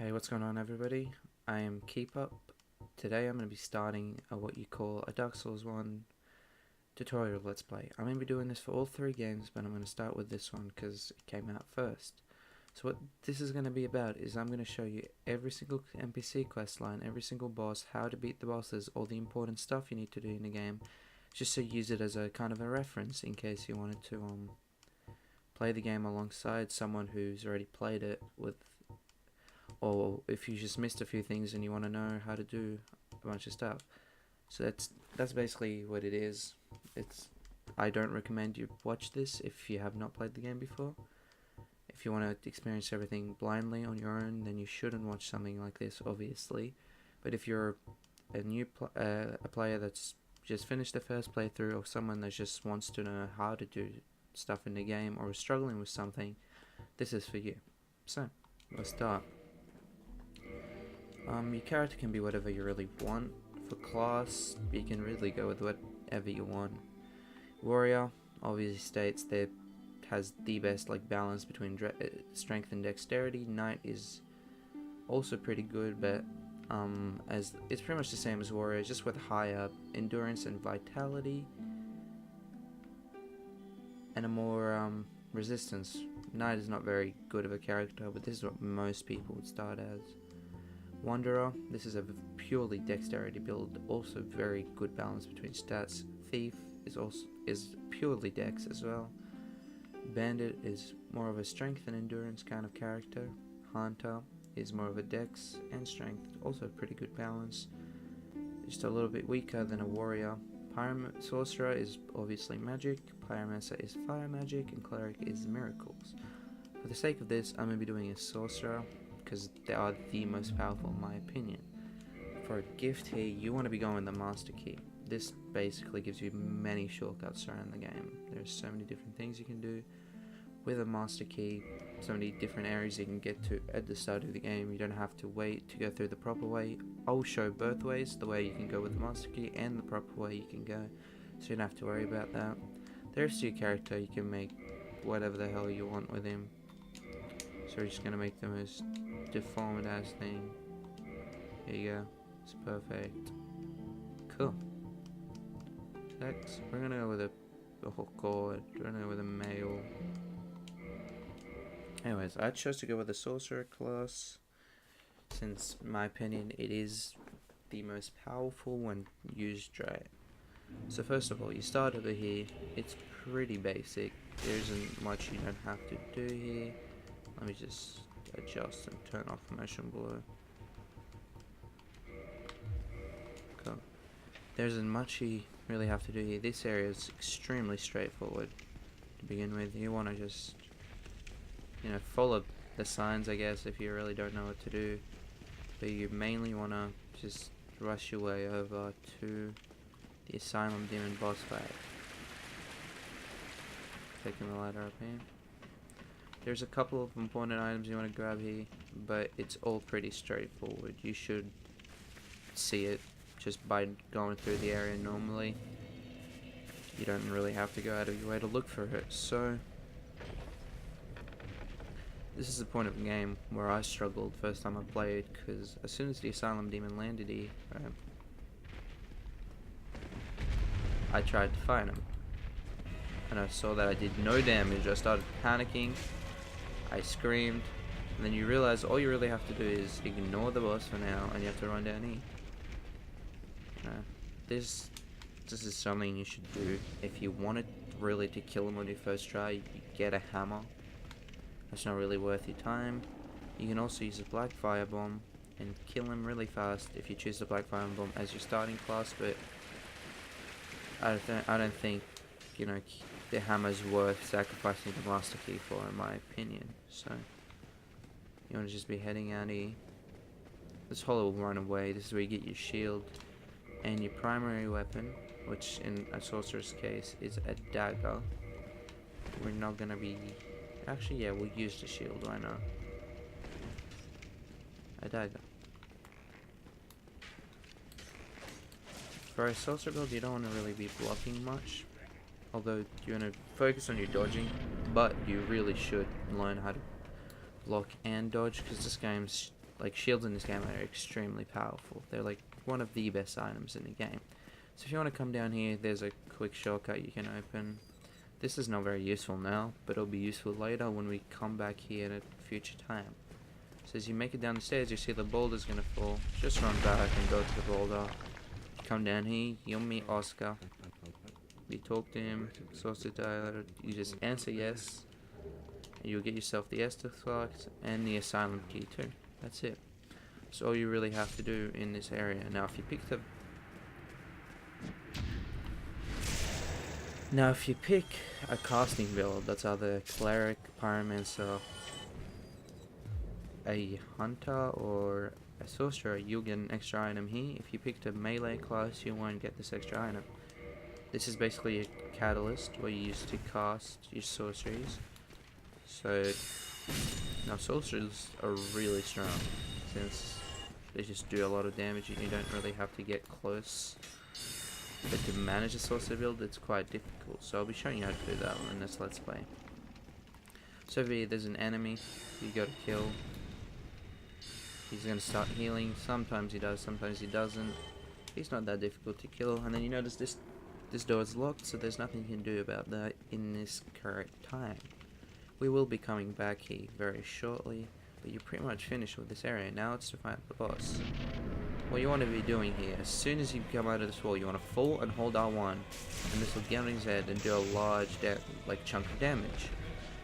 Hey, what's going on, everybody? I am Keep Up. Today I'm going to be starting what you call a Dark Souls 1 tutorial Let's Play. I'm going to be doing this for all three games, but I'm going to start with this one because it came out first. So what this is going to be about is I'm going to show you every single NPC questline, every single boss, how to beat the bosses, all the important stuff you need to do in the game, just so you use it as a kind of a reference in case you wanted to play the game alongside someone who's already played it with, or if you just missed a few things and you want to know how to do a bunch of stuff. So that's basically what it is. I don't recommend you watch this if you have not played the game before. If you want to experience everything blindly on your own, then you shouldn't watch something like this, obviously. But if you're a player that's just finished the first playthrough, or someone that just wants to know how to do stuff in the game, or is struggling with something, this is for you. So let's start. Your character can be whatever you really want. For class, you can really go with whatever you want. Warrior obviously states that has the best balance between strength and dexterity. Knight is also pretty good, but as it's pretty much the same as warrior, just with higher endurance and vitality, and a more resistance. Knight is not very good of a character, but this is what most people would start as. Wanderer, this is a purely dexterity build, also very good balance between stats. Thief is purely dex as well. Bandit is more of a strength and endurance kind of character. Hunter is more of a dex and strength, also pretty good balance. Just a little bit weaker than a warrior. Sorcerer is obviously magic, Pyromancer is fire magic, and Cleric is miracles. For the sake of this, I'm going to be doing a sorcerer, because they are the most powerful in my opinion. For a gift here, you want to be going the master key. This basically gives you many shortcuts around the game. There's so many different things you can do with a master key, so many different areas you can get to at the start of the game. You don't have to wait to go through the proper way. I'll show both ways, the way you can go with the master key and the proper way you can go, so you don't have to worry about that. There's your character, you can make whatever the hell you want with him. So we're just going to make the most deformed ass thing. Here you go. It's perfect. Cool. Next, we're going to go with a hook cord. We're going to go with a male. Anyways, I chose to go with the sorcerer class, since in my opinion it is the most powerful when used right. So first of all, you start over here. It's pretty basic. There isn't much you don't have to do here. Let me just adjust and turn off motion blur. Cool. There isn't much you really have to do here. This area is extremely straightforward to begin with. You want to just, follow the signs, I guess, if you really don't know what to do. But you mainly want to just rush your way over to the Asylum Demon boss fight. Taking the ladder up here. There's a couple of important items you want to grab here, but it's all pretty straightforward. You should see it just by going through the area normally. You don't really have to go out of your way to look for it. So this is the point of the game where I struggled first time I played, because as soon as the Asylum Demon landed here, I tried to fight him, and I saw that I did no damage. I started panicking. I screamed, and then you realize all you really have to do is ignore the boss for now, and you have to run down E. This is something you should do. If you wanted really to kill him on your first try, you get a hammer. That's not really worth your time. You can also use a Black Fire Bomb and kill him really fast if you choose the Black Fire Bomb as your starting class, but I don't think, the hammer's worth sacrificing the master key for, in my opinion. So you want to just be heading out here. This hollow will run away. This is where you get your shield and your primary weapon, which in a sorcerer's case is a dagger. We're not gonna be, actually, yeah, we'll use the shield. Why not? A dagger. For a sorcerer build, you don't want to really be blocking much, although you want to focus on your dodging, but you really should learn how to block and dodge, because this game's like shields in this game are extremely powerful. They're like one of the best items in the game. So if you want to come down here, there's a quick shortcut you can open. This is not very useful now, but it'll be useful later when we come back here at a future time. So as you make it down the stairs, you see the boulder's gonna fall. Just run back and go to the boulder. Come down here, you'll meet Oscar. You talk to him, source it dilated, you just answer yes. And you'll get yourself the Estus Flask and the Asylum Key too. That's it. That's all you really have to do in this area. Now if you pick a casting build that's either Cleric, Pyromancer, a Hunter, or a Sorcerer, you'll get an extra item here. If you picked a melee class, you won't get this extra item. This is basically a catalyst where you use to cast your sorceries. So now sorcerers are really strong since they just do a lot of damage and you don't really have to get close. But to manage a sorcerer build, it's quite difficult. So I'll be showing you how to do that in this Let's Play. So over here, there's an enemy you gotta kill. He's gonna start healing. Sometimes he does, sometimes he doesn't. He's not that difficult to kill. And then you notice this door is locked, so there's nothing you can do about that in this current time. We will be coming back here very shortly, but you're pretty much finished with this area. Now it's to fight the boss. What you want to be doing here, as soon as you come out of this wall, you want to fall and hold R1, and this will get on his head and do a large chunk of damage.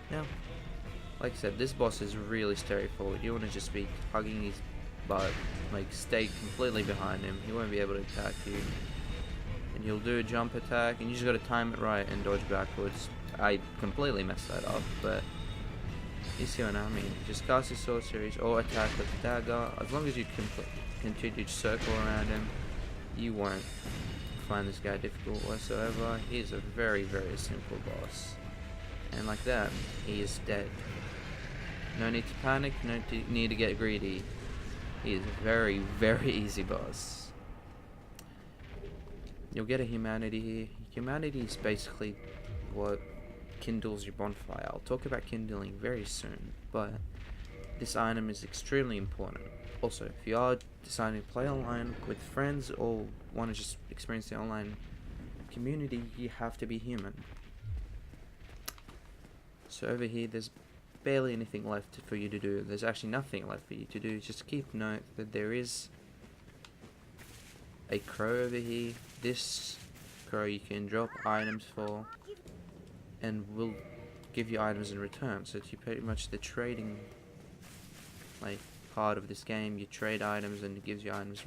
Now, like I said, this boss is really straightforward. You want to just be hugging his butt, like stay completely behind him. He won't be able to attack you. And he'll do a jump attack, and you just got to time it right and dodge backwards. I completely messed that up, but you see what I mean. Just cast your sorceries or attack with the dagger. As long as you continue to circle around him, you won't find this guy difficult whatsoever. He's a very, very simple boss. And like that, he is dead. No need to panic, no need to get greedy. He is a very, very easy boss. You'll get a humanity here. Humanity is basically what kindles your bonfire. I'll talk about kindling very soon, but this item is extremely important. Also, if you are deciding to play online with friends or want to just experience the online community, you have to be human. So over here, there's barely anything left for you to do. There's actually nothing left for you to do. Just keep note that there is a crow over here. This crow you can drop items for and will give you items in return. So it's pretty much the trading part of this game. You trade items and it gives you items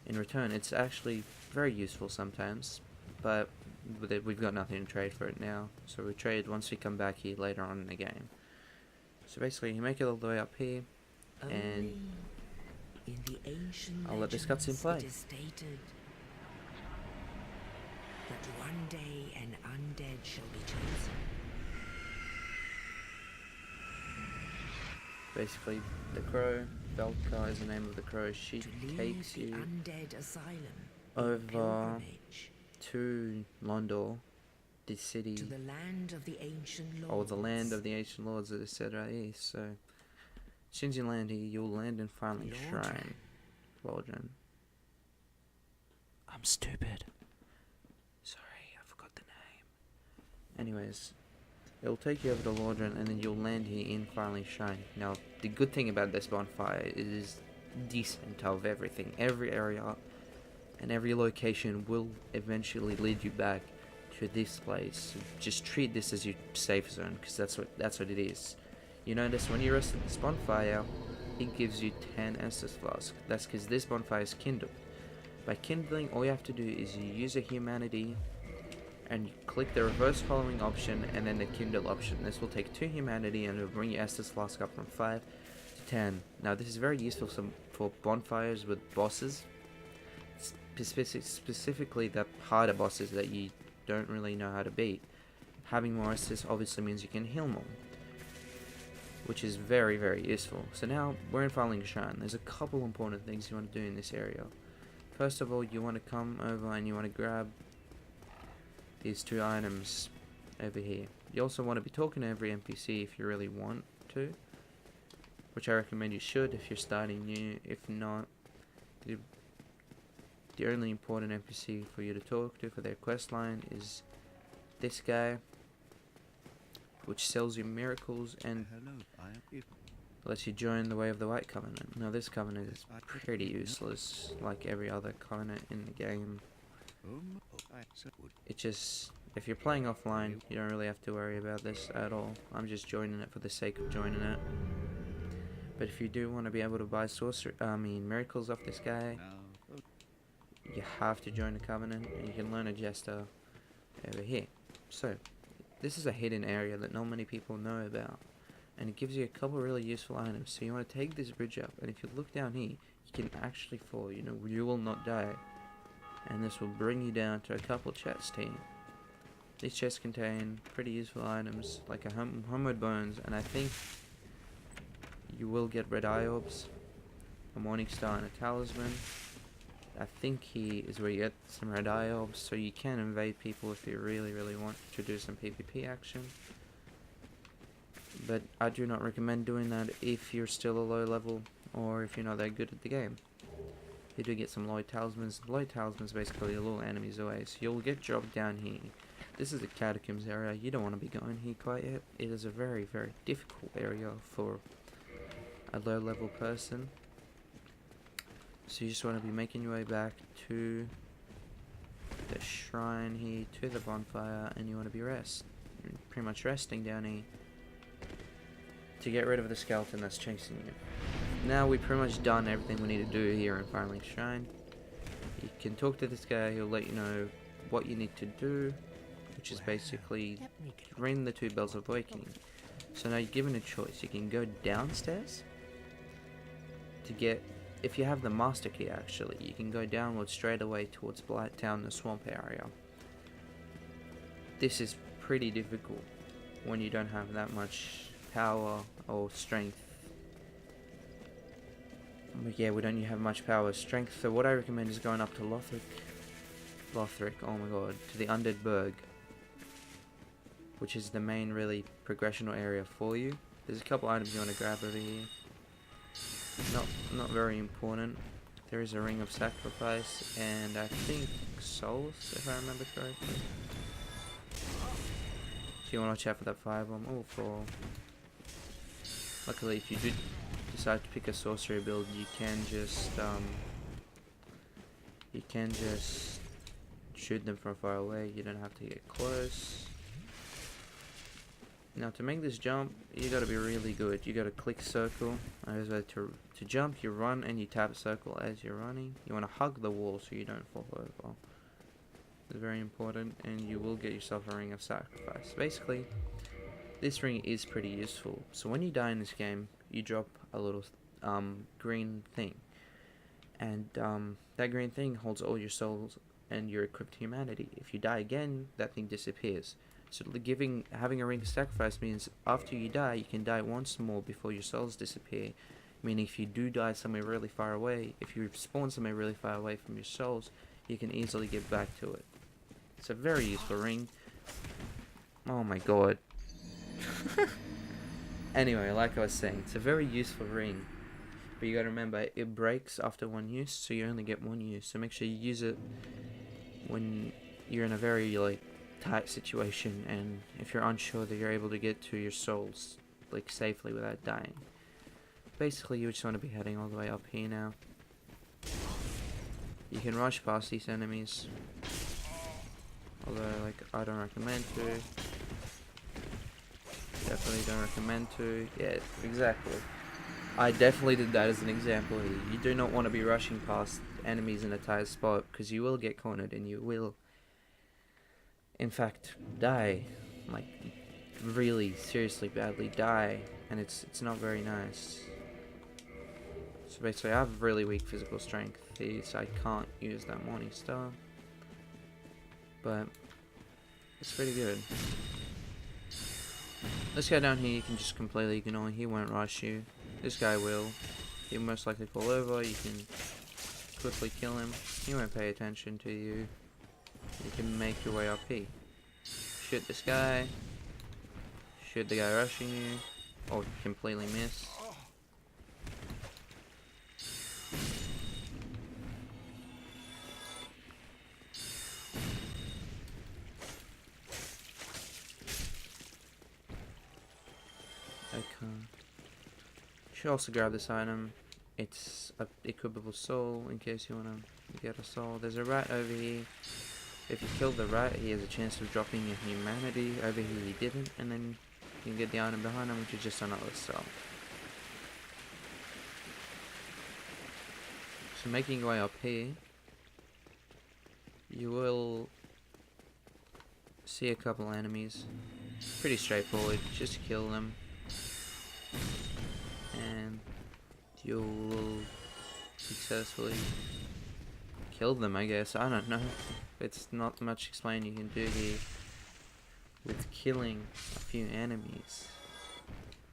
in return. It's actually very useful sometimes, but we've got nothing to trade for it now, so we trade once we come back here later on in the game. So basically you make it all the way up here, and in the ancient I'll let this cutscene play. It is stated that one day an undead shall be chosen. Basically, the crow, Velka is the name of the crow, she takes you undead asylum over to Londor, the city, to the land of the ancient lords. or the land of the ancient lords, as it said right here. So, as soon as you land here, you'll land in Firelink Shrine. Lordran. I'm stupid. Sorry, I forgot the name. Anyways, it'll take you over to Lordran, and then you'll land here in Firelink Shrine. Now, the good thing about this bonfire is decent of everything. Every area and every location will eventually lead you back to this place. Just treat this as your safe zone, because that's what it is. You notice when you rest at this bonfire, it gives you 10 Estus Flasks. That's because this bonfire is kindled. By kindling, all you have to do is you use a humanity and you click the reverse following option and then the kindle option. This will take 2 humanity and it will bring your Estus Flask up from 5 to 10. Now this is very useful for bonfires with bosses. Specifically the harder bosses that you don't really know how to beat. Having more Estus obviously means you can heal more, which is very, very useful. So now we're in Firelink Shrine. There's a couple important things you want to do in this area. First of all, you want to come over and you want to grab these 2 items over here. You also want to be talking to every NPC if you really want to. which I recommend you should if you're starting new. If not, the, the only important NPC for you to talk to for their quest line is this guy, which sells you miracles and lets you join the way of the White Covenant. Now this covenant is pretty useless, like every other covenant in the game. It just, if you're playing offline, you don't really have to worry about this at all. I'm just joining it for the sake of joining it. But if you do want to be able to buy miracles off this guy, you have to join the covenant, and you can learn a jester over here. So, this is a hidden area that not many people know about, and it gives you a couple really useful items. So you want to take this bridge up, and if you look down here, you can actually fall, you know, you will not die. And this will bring you down to a couple chests here. These chests contain pretty useful items, like a homeward bones, and I think you will get red eye orbs, a morning star and a talisman. I think here is where you get some red eye orbs, so you can invade people if you really want to do some PvP action. But I do not recommend doing that if you're still a low level, or if you're not that good at the game. You do get some Lloyd Talismans. Lloyd Talismans basically lure enemies away, so you'll get dropped down here. This is the Catacombs area. You don't want to be going here quite yet. It is a very difficult area for a low level person. So you just want to be making your way back to the shrine here, to the bonfire, and you want to be pretty much resting down here to get rid of the skeleton that's chasing you. Now we've pretty much done everything we need to do here in Firelink Shrine. You can talk to this guy, he'll let you know what you need to do, which is basically ring the 2 bells of awakening. So now you're given a choice. You can go downstairs to get, if you have the master key actually, you can go downwards straight away towards Blighttown, the swamp area. This is pretty difficult when you don't have that much power or strength. But yeah, we don't have much power or strength, so what I recommend is going up to Lothric, oh my god, to the Undead Burg, which is the main really progressional area for you. There's a couple items you want to grab over here. Not very important. There is a Ring of Sacrifice and I think Souls, if I remember correctly. So you want to watch out for that firebomb. Oh, fall. Luckily, if you do decide to pick a sorcery build, you can just shoot them from far away. You don't have to get close. Now to make this jump, you gotta be really good. You gotta click circle. To jump, you run and you tap circle as you're running. You wanna hug the wall so you don't fall over. It's very important, and you will get yourself a Ring of Sacrifice. Basically, this ring is pretty useful. So when you die in this game, you drop a little green thing, and that green thing holds all your souls and your equipped humanity. If you die again, that thing disappears. So having a Ring of Sacrifice means after you die, you can die once more before your souls disappear. Meaning if you do die somewhere really far away, if you spawn somewhere really far away from your souls, you can easily get back to it. It's a very useful ring. Oh my god. Anyway, like I was saying, it's a very useful ring. But you gotta remember, it breaks after one use, so you only get one use. So make sure you use it when you're in a very tight situation, and if you're unsure that you're able to get to your souls safely without dying. Basically, you just want to be heading all the way up here now. You can rush past these enemies, although I don't recommend to. Definitely don't recommend to. Yeah, exactly. I definitely did that as an example here. You do not want to be rushing past enemies in a tight spot, because you will get cornered and you will in fact die, really seriously badly die, and it's not very nice. So basically I have really weak physical strength here, so I can't use that Morning Star, but it's pretty good. This guy down here you can just completely ignore. He won't rush you. This guy will. He'll most likely fall over. You can quickly kill him. He won't pay attention to you. You can make your way up here. Shoot this guy. Shoot the guy rushing you. Or completely miss. should also grab this item. It's a equipable soul in case you want to get a soul. There's a rat over here. If you kill the rat, he has a chance of dropping a humanity. Over here he didn't, and then you can get the item behind him, which is just another soul. So making your way up here, you will see a couple enemies. Pretty straightforward, just kill them. And you will successfully kill them, I guess. I don't know. It's not much explaining you can do here with killing a few enemies.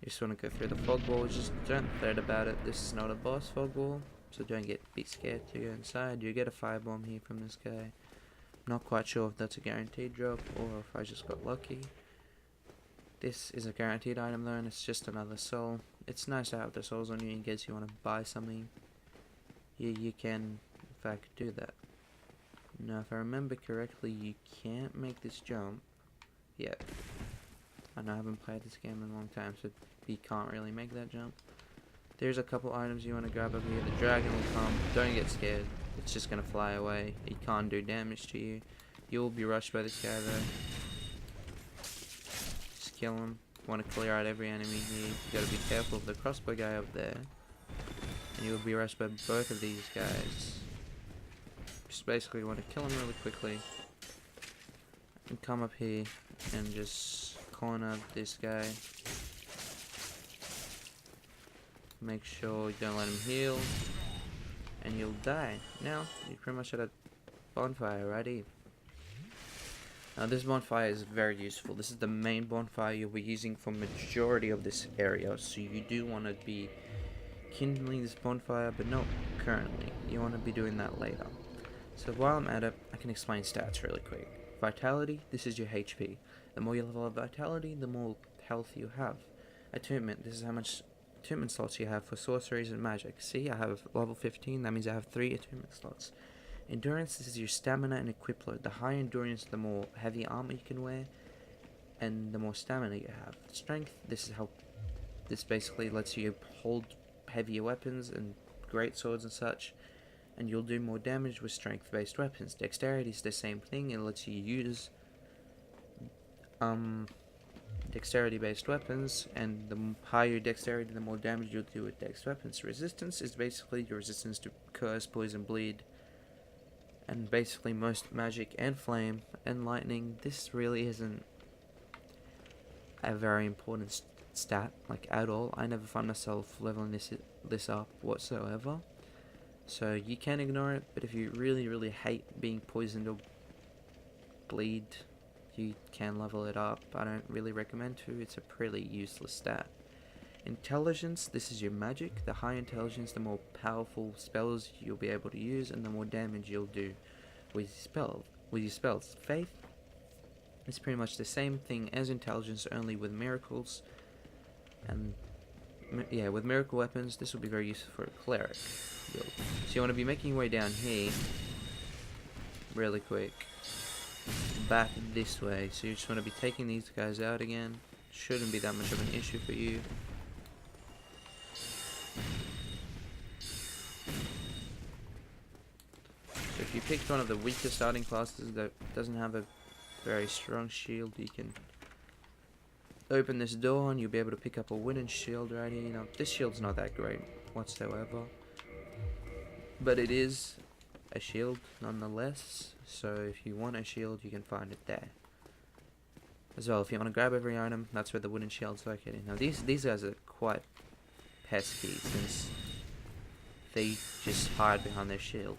You just want to go through the fog wall. Just don't fret about it. This is not a boss fog wall, so don't be scared to go inside. You get a firebomb here from this guy. Not quite sure if that's a guaranteed drop or if I just got lucky. This is a guaranteed item though, and it's just another soul. It's nice to have the souls on you in case you want to buy something. You can in fact do that. Now if I remember correctly, you can't make this jump yet. I know I haven't played this game in a long time, so you can't really make that jump. There's a couple items you want to grab over here. The dragon will come. Don't get scared. It's just going to fly away. He can't do damage to you. You will be rushed by this guy though. Just kill him. Want to clear out every enemy here. You got to be careful of the crossbow guy up there. And you will be rushed by both of these guys. Just basically want to kill him really quickly. And come up here and just corner this guy. Make sure you don't let him heal. And you'll die. Now, you're pretty much at a bonfire right here. Now this bonfire is very useful. This is the main bonfire you'll be using for majority of this area. So you do want to be kindling this bonfire, but not currently. You want to be doing that later. So while I'm at it, I can explain stats really quick. Vitality, this is your HP. The more you level up vitality, the more health you have. Attunement, this is how much attunement slots you have for sorceries and magic. See, I have level 15, that means I have 3 attunement slots. Endurance, this is your stamina and equip load. The higher endurance, the more heavy armor you can wear, and the more stamina you have. Strength, this basically lets you hold heavier weapons and great swords and such, and you'll do more damage with strength based weapons. Dexterity is the same thing. It lets you use dexterity based weapons, and the higher your dexterity, the more damage you'll do with dex weapons. Resistance is basically your resistance to curse, poison, bleed, and basically most magic and flame and lightning. This really isn't a very important stat, like at all. I never find myself leveling this up whatsoever, so you can ignore it. But if you really hate being poisoned or bleed, you can level it up. I don't really recommend to. It's a pretty useless stat. Intelligence, this is your magic. The higher intelligence, the more powerful spells you'll be able to use, and the more damage you'll do with your spells. Faith, it's pretty much the same thing as intelligence, only with miracles. And yeah, with miracle weapons, this will be very useful for a cleric. So you want to be making your way down here really quick, back this way. So you just want to be taking these guys out again. Shouldn't be that much of an issue for you. So if you picked one of the weaker starting classes that doesn't have a very strong shield, you can open this door and you'll be able to pick up a wooden shield right here. Now this shield's not that great whatsoever, but it is a shield nonetheless. So if you want a shield, you can find it there. As well, if you want to grab every item, that's where the wooden shield's located. Now these guys are quite pesky since they just hide behind their shield.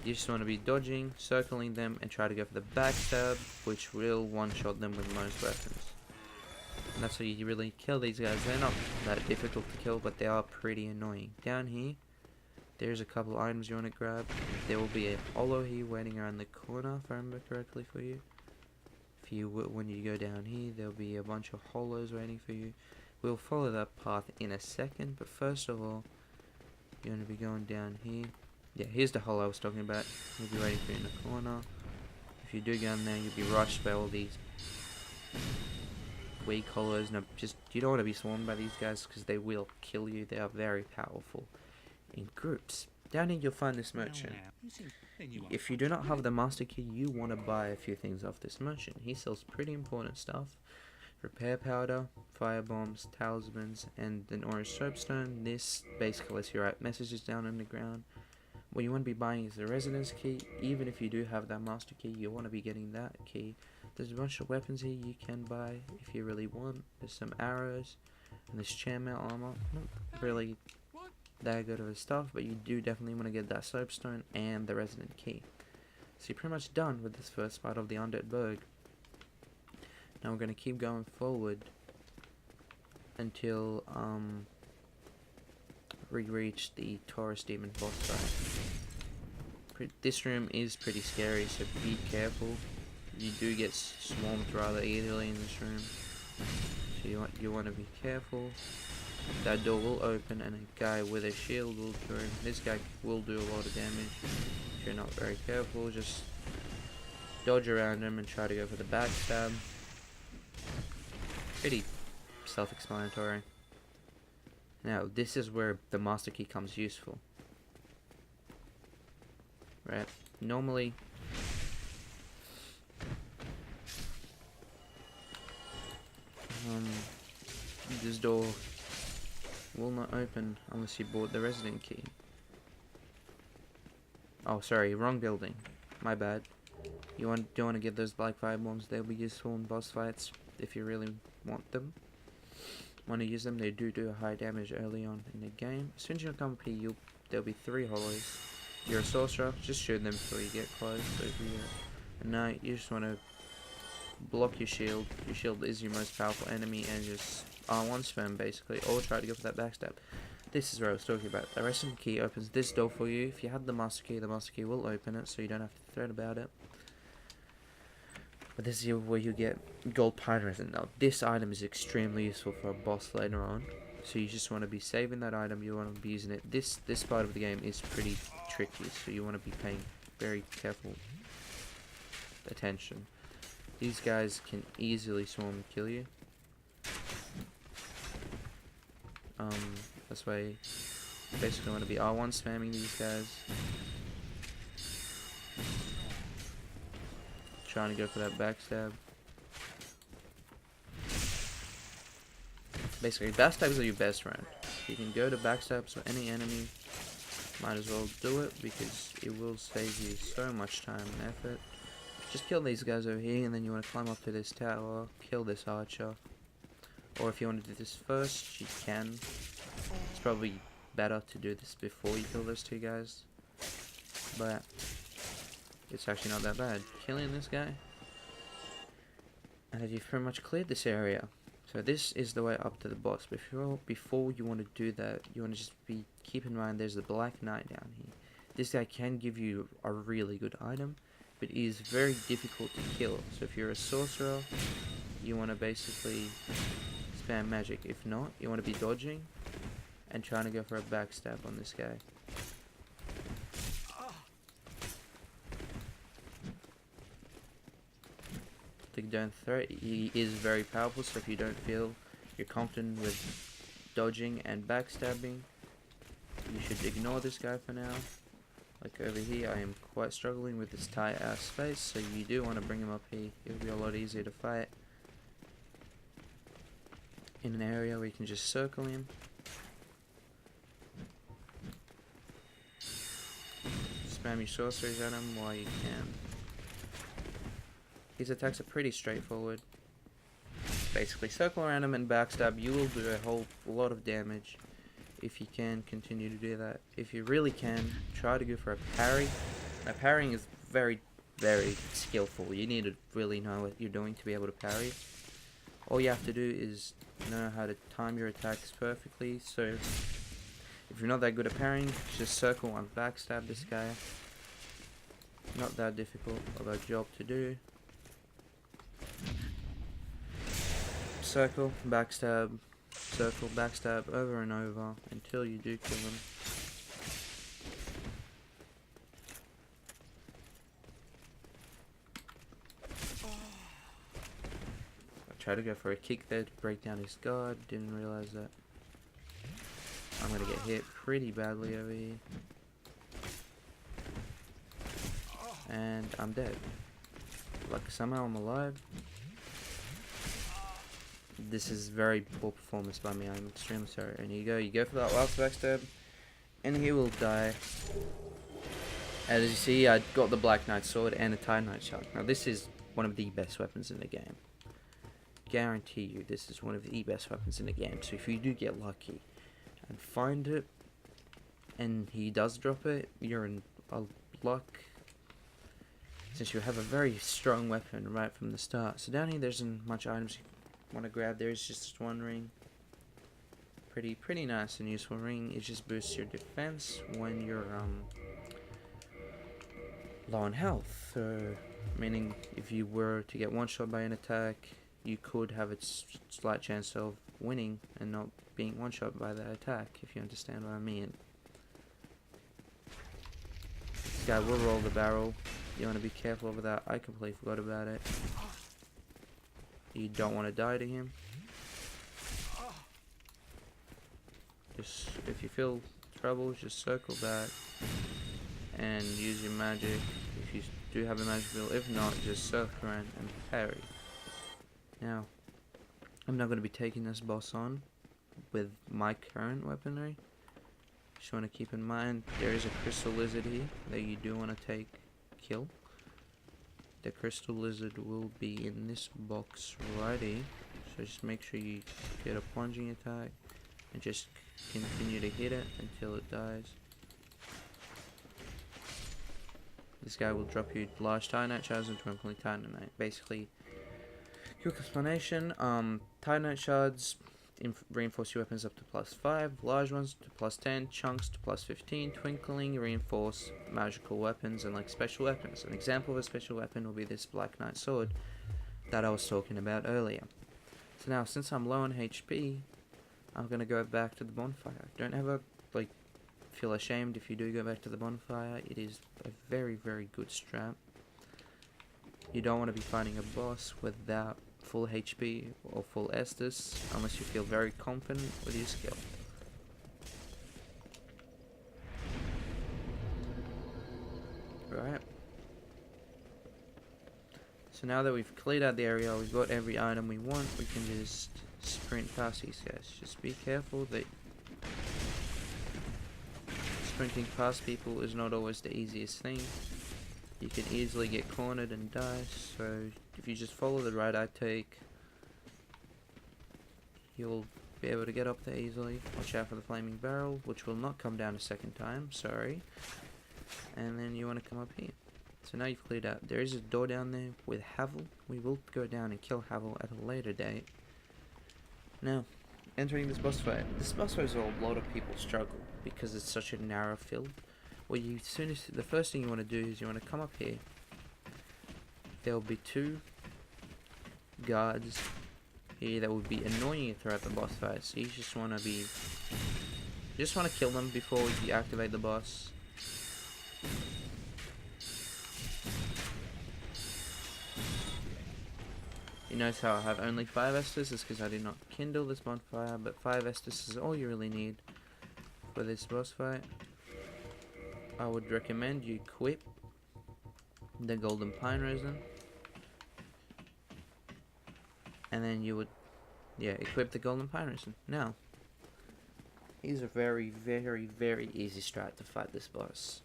You just want to be dodging, circling them, and try to go for the backstab, which will one-shot them with most weapons. And that's how you really kill these guys. They're not that difficult to kill, but they are pretty annoying. Down here, there's a couple items you want to grab. There will be a hollow here waiting around the corner, if I remember correctly for you. When you go down here, there'll be a bunch of hollows waiting for you. We'll follow that path in a second, but first of all, you're going to be going down here. Yeah, here's the hole I was talking about. We'll be waiting for you in the corner. If you do go in there, you'll be rushed by all these weak hollows. No, just you don't want to be swarmed by these guys because they will kill you. They are very powerful in groups. Down here you'll find this merchant. If you do not have the master key, you want to buy a few things off this merchant. He sells pretty important stuff. Repair powder, fire bombs, talismans, and an orange soapstone. This basically lets you write messages down on the ground. What you want to be buying is the residence key. Even if you do have that master key, you want to be getting that key. There's a bunch of weapons here you can buy if you really want. There's some arrows and this chainmail armor. Not really that good of a stuff, but you do definitely want to get that soapstone and the resident key. So you're pretty much done with this first part of the Undead Burg. Now we're going to keep going forward until we reach the Taurus Demon boss fight. This room is pretty scary, so be careful. You do get swarmed rather easily in this room, so you want to be careful. That door will open and a guy with a shield will join. This guy will do a lot of damage. If you're not very careful, just dodge around him and try to go for the backstab. Pretty self-explanatory. Now, this is where the master key comes useful. Right? Normally, this door will not open unless you bought the resident key. Oh, sorry, wrong building. My bad. You want to get those black fire bombs. They'll be useful in boss fights if you really want them. Want to use them? They do a high damage early on in the game. As soon as you come up here, there'll be 3 hollows. If you're a sorcerer, just shoot them before you get close. So if you you just want to block your shield. Your shield is your most powerful enemy, and just R1 spam basically, or try to go for that backstab. This is what I was talking about. The resident key opens this door for you. If you have the master key will open it, so you don't have to fret about it. But this is where you get gold pine resin. Now, this item is extremely useful for a boss later on, so you just want to be saving that item. You want to be using it. This part of the game is pretty tricky, so you want to be paying very careful attention. These guys can easily swarm and kill you. That's why you basically want to be R1 spamming these guys. Trying to go for that backstab. Basically, backstabs are your best friend. You can go to backstabs for any enemy. Might as well do it because it will save you so much time and effort. Just kill these guys over here, and then you want to climb up to this tower, kill this archer. Or if you want to do this first, you can. It's probably better to do this before you kill those 2 guys. But it's actually not that bad. Killing this guy, and you've pretty much cleared this area. So this is the way up to the boss. Before you want to do that, you want to just keep in mind there's the Black Knight down here. This guy can give you a really good item, but it is very difficult to kill. So if you're a sorcerer, you want to basically spam magic. If not, you want to be dodging and trying to go for a backstab on this guy. Don't threat. He is very powerful, so if you don't feel you're confident with dodging and backstabbing, you should ignore this guy for now. Like over here, I am quite struggling with this tight ass space, so you do want to bring him up here. It'll be a lot easier to fight in an area where you can just circle him. Spam your sorceries at him while you can. These attacks are pretty straightforward. Basically, circle around him and backstab. You will do a whole lot of damage if you can continue to do that. If you really can, try to go for a parry. Now, parrying is very, very skillful. You need to really know what you're doing to be able to parry. All you have to do is know how to time your attacks perfectly. So, if you're not that good at parrying, just circle and backstab this guy. Not that difficult of a job to do. Circle, backstab, over and over until you do kill him. Try to go for a kick there to break down his guard. Didn't realize that. I'm gonna get hit pretty badly over here. And I'm dead. Like, somehow I'm alive. This is very poor performance by me. I'm extremely sorry. And you go for that last backstab. And he will die. As you see, I got the Black Knight Sword and the Titanite Shard. Now this is one of the best weapons in the game. Guarantee you, this is one of the best weapons in the game. So if you do get lucky and find it, and he does drop it, you're in luck. Since you have a very strong weapon right from the start. So down here, there isn't much items you want to grab. There is just one ring. Pretty nice and useful ring. It just boosts your defense when you're low on health. Meaning, if you were to get one shot by an attack, you could have a slight chance of winning and not being one shot by that attack. If you understand what I mean. This guy will roll the barrel. You want to be careful of that. I completely forgot about it. You don't want to die to him. Just, if you feel trouble, just circle back and use your magic. If you do have a magic bill, if not, just circle around and parry. Now, I'm not going to be taking this boss on with my current weaponry. Just want to keep in mind there is a crystal lizard here that you do want to kill. The crystal lizard will be in this box right here. So just make sure you get a plunging attack and just continue to hit it until it dies. This guy will drop you large Titanite shards and twinkling Titanite. Basically, quick explanation, Titanite shards reinforce your weapons up to +5, large ones to +10, chunks to +15, twinkling reinforce magical weapons and like special weapons. An example of a special weapon will be this Black Knight Sword that I was talking about earlier. So now, since I'm low on HP, I'm gonna go back to the bonfire. Don't ever feel ashamed if you do go back to the bonfire. It is a very good strat. You don't want to be fighting a boss without full HP or full Estus unless you feel very confident with your skill. Right. So now that we've cleared out the area, we've got every item we want, we can just sprint past these guys. Just be careful that sprinting past people is not always the easiest thing. You can easily get cornered and die, so if you just follow the route I take, you'll be able to get up there easily. Watch out for the flaming barrel, which will not come down a second time, sorry. And then you want to come up here. So now you've cleared out. There is a door down there with Havel. We will go down and kill Havel at a later date. Now, entering this boss fight. This boss fight is where a lot of people struggle because it's such a narrow field. Well, the first thing you want to do is you want to come up here. There will be 2 guards here that will be annoying you throughout the boss fight. So you just want to kill them before you activate the boss. You notice how I have only 5 Estus is because I did not kindle this bonfire, but 5 Estus is all you really need for this boss fight. I would recommend you equip the golden pine resin, and then you would equip the golden pine resin. Now, here's a very easy strat to fight this boss.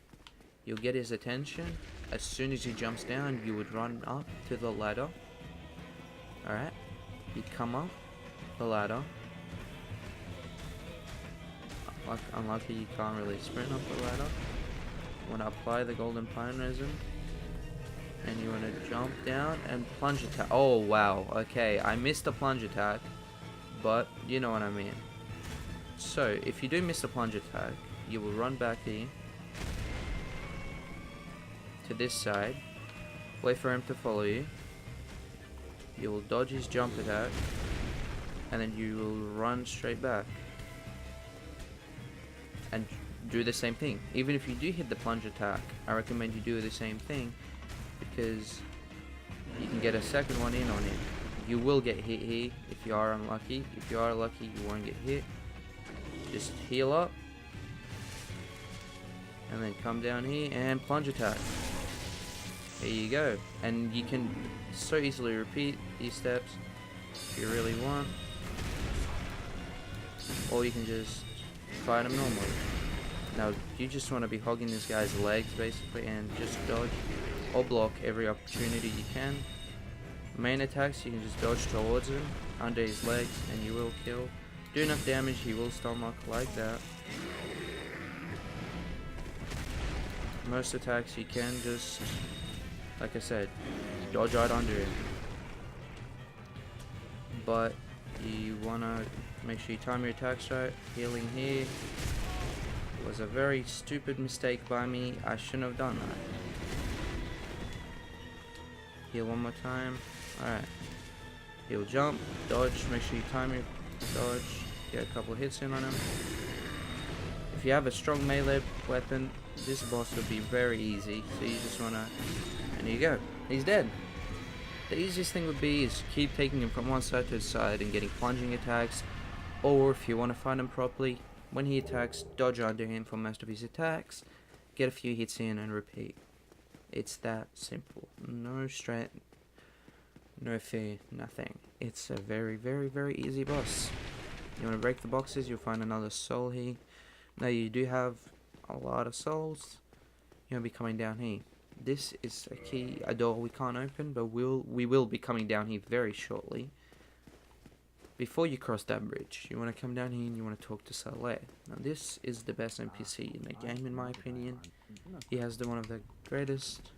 You'll get his attention. As soon as he jumps down, you would run up to the ladder. Alright, you come up the ladder. Unlucky you can't really sprint up the ladder. You want to apply the golden pine resin, and you want to jump down and plunge attack. Oh wow, okay, I missed the plunge attack, but you know what I mean. So if you do miss the plunge attack, you will run back here to this side, wait for him to follow you. You will dodge his jump attack, and then you will run straight back and do the same thing. Even if you do hit the plunge attack, I recommend you do the same thing because you can get a second one in on him. You will get hit here if you are unlucky. If you are lucky, you won't get hit. Just heal up. And then come down here and plunge attack. There you go. And you can so easily repeat these steps if you really want. Or you can just fight him normally. Now, you just want to be hogging this guy's legs basically and just dodge or block every opportunity you can. Main attacks, you can just dodge towards him under his legs and you will kill. Do enough damage, he will stun lock like that. Most attacks you can just, like I said, dodge right under him. But you wanna make sure you time your attacks right. Healing here was a very stupid mistake by me. I shouldn't have done that. Heal one more time. Alright. He'll jump, dodge, make sure you time your dodge, get a couple of hits in on him. If you have a strong melee weapon, this boss would be very easy. So you just wanna, and there you go. He's dead. The easiest thing would be is keep taking him from one side to the side and getting plunging attacks. Or if you want to find him properly, when he attacks, dodge under him for most of his attacks, get a few hits in and repeat. It's that simple. No strat, no fear, nothing. It's a very, very, very easy boss. You want to break the boxes, you'll find another soul here. Now you do have a lot of souls. You'll be coming down here. This is a door we can't open, but we will be coming down here very shortly. Before you cross that bridge, you want to come down here and you want to talk to Saleh. Now this is the best NPC in the game in my opinion. He has one of the greatest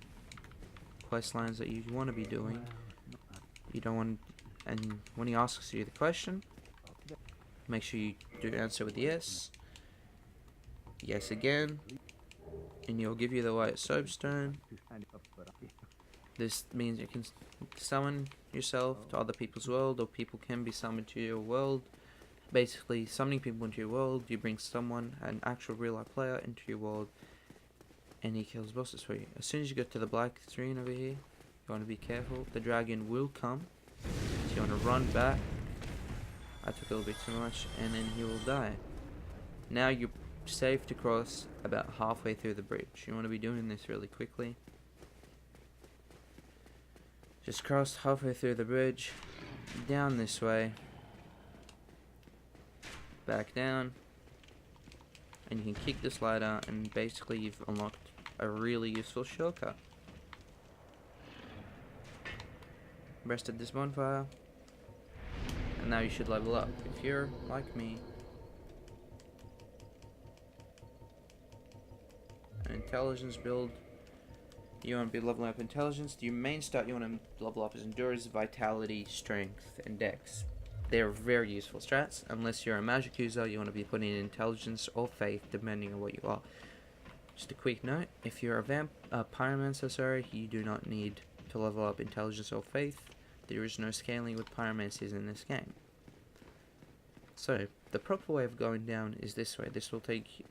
quest lines that you want to be doing. You don't want, and when he asks you the question, make sure you do answer with yes. Yes again. And he'll give you the white soapstone. This means you can summon yourself to other people's world, or people can be summoned to your world. Basically, summoning people into your world, you bring someone, an actual real life player, into your world, and he kills bosses for you. As soon as you get to the black screen over here, you want to be careful. The dragon will come, so you want to run back. I took a little bit too much, and then he will die. Now you're safe to cross about halfway through the bridge. You want to be doing this really quickly. Just cross halfway through the bridge, down this way, back down, and you can kick this ladder, and basically you've unlocked a really useful shortcut. Rested this bonfire, and now you should level up. If you're like me, an intelligence build, you want to be leveling up intelligence. Your main stat you want to level up is endurance, vitality, strength, and dex. They're very useful strats. Unless you're a magic user, you want to be putting in intelligence or faith, depending on what you are. Just a quick note: if you're a pyromancer, sorry, you do not need to level up intelligence or faith. There is no scaling with pyromancers in this game. So the proper way of going down is this way.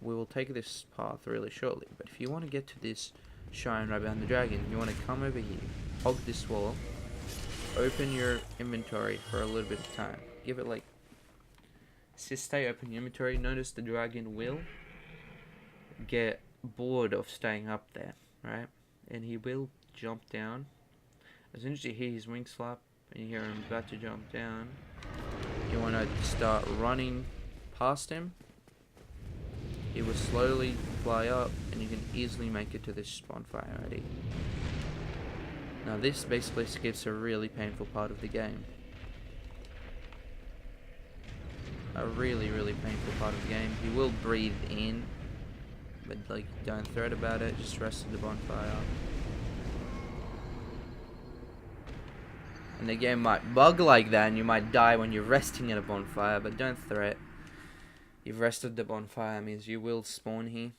We will take this path really shortly. But if you want to get to this shrine right behind the dragon, you want to come over here, hog this wall, open your inventory for a little bit of time. Give it like, just stay open your inventory. Notice the dragon will get bored of staying up there, right? And he will jump down. As soon as you hear his wing slap and you hear him about to jump down, you want to start running past him. He will slowly fly up, and you can easily make it to this bonfire already. Now this basically skips a really painful part of the game. A really, really painful part of the game. You will breathe in, but like, don't fret about it, just rest at the bonfire. And the game might bug like that, and you might die when you're resting at a bonfire, but don't fret. You've rested the bonfire, means you will spawn here.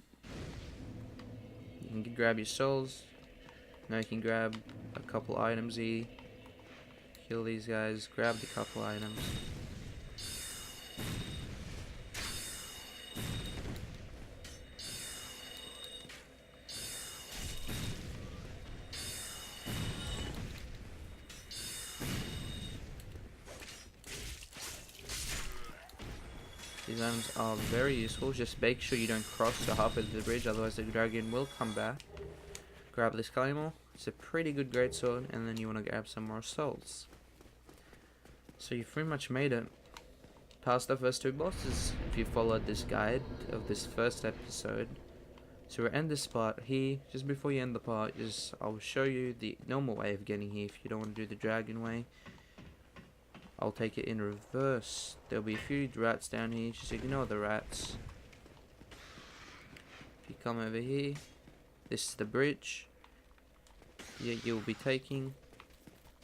You can grab your souls. Now you can grab a couple items here. Kill these guys, grab the couple items. These items are very useful. Just make sure you don't cross the halfway to the bridge, otherwise the dragon will come back. Grab this claymore. It's a pretty good greatsword, and then you want to grab some more souls. So you've pretty much made it past the first 2 bosses if you followed this guide of this first episode. So we'll end this part here. Just before you end the part, I'll show you the normal way of getting here if you don't want to do the dragon way. I'll take it in reverse. There'll be a few rats down here, just ignore the rats. If you come over here, this is the bridge. Yeah, you'll be taking...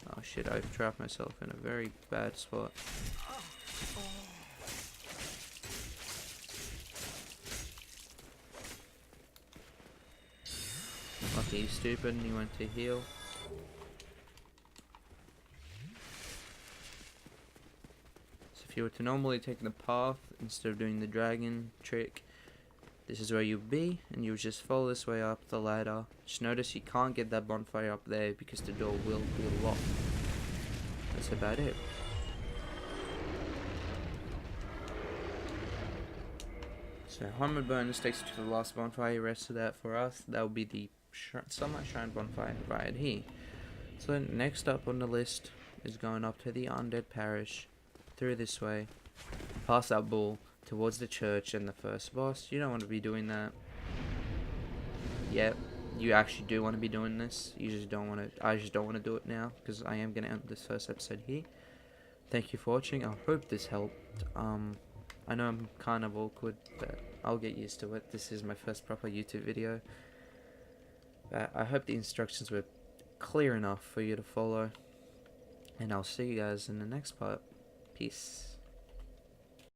Oh shit, I've trapped myself in a very bad spot. Lucky he's stupid and he went to heal. So if you were to normally take the path instead of doing the dragon trick, this is where you'll be, and you'll just follow this way up the ladder. Just notice you can't get that bonfire up there because the door will be locked. That's about it. So 100 bonus takes you to the last bonfire. Rest of that for us, that will be the Sunlight Shrine bonfire right here. So then next up on the list is going up to the Undead Parish, through this way, past that bull, towards the church and the first boss. You don't want to be doing that. Yep, you actually do want to be doing this. You just don't want to. I just don't want to do it now because I am gonna end this first episode here. Thank you for watching. I hope this helped. I know I'm kind of awkward, but I'll get used to it. This is my first proper YouTube video. I hope the instructions were clear enough for you to follow. And I'll see you guys in the next part. Peace.